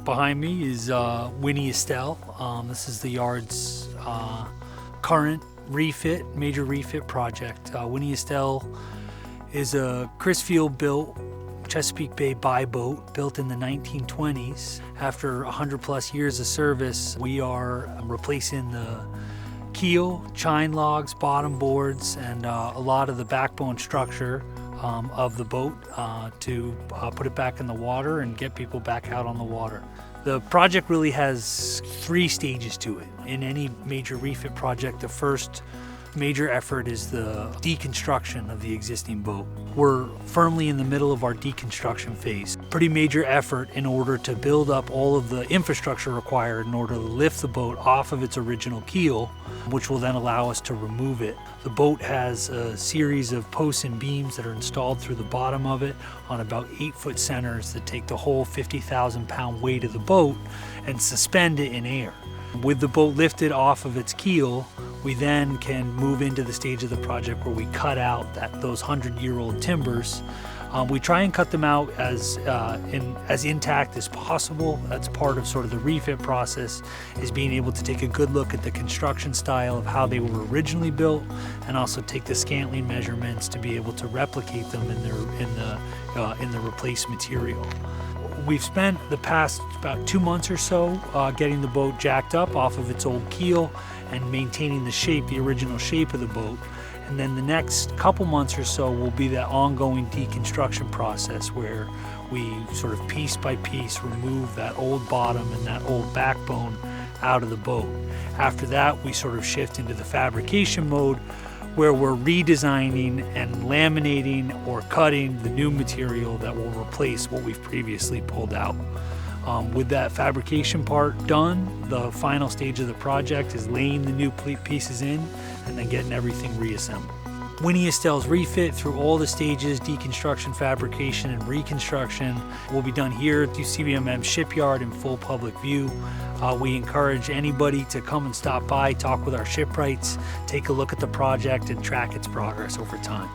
Behind me is Winnie Estelle. This is the yard's current major refit project. Winnie Estelle is a Crisfield-built Chesapeake Bay Buyboat built in the 1920s. After 100 plus years of service, we are replacing the keel, chine logs, bottom boards, and a lot of the backbone structure of the boat to put it back in the water and get people back out on the water. The project really has 3 stages to it. In any major refit project, the first major effort is the deconstruction of the existing boat. We're firmly in the middle of our deconstruction phase. Pretty major effort in order to build up all of the infrastructure required in order to lift the boat off of its original keel, which will then allow us to remove it. The boat has a series of posts and beams that are installed through the bottom of it on about 8-foot centers that take the whole 50,000 pound weight of the boat and suspend it in air. With the boat lifted off of its keel, we then can move into the stage of the project where we cut out those 100-year-old timbers. We try and cut them out as intact as possible. That's part of sort of the refit process, is being able to take a good look at the construction style of how they were originally built, and also take the scantling measurements to be able to replicate them in the replaced material. We've spent the past about 2 months or so getting the boat jacked up off of its old keel and maintaining the original shape of the boat. And then the next couple months or so will be that ongoing deconstruction process where we sort of piece by piece remove that old bottom and that old backbone out of the boat. After that, we sort of shift into the fabrication mode, where we're redesigning and laminating or cutting the new material that will replace what we've previously pulled out. With that fabrication part done, the final stage of the project is laying the new pieces in and then getting everything reassembled. Winnie Estelle's refit through all the stages, deconstruction, fabrication, and reconstruction, will be done here at the CBMM Shipyard in full public view. We encourage anybody to come and stop by, talk with our shipwrights, take a look at the project, and track its progress over time.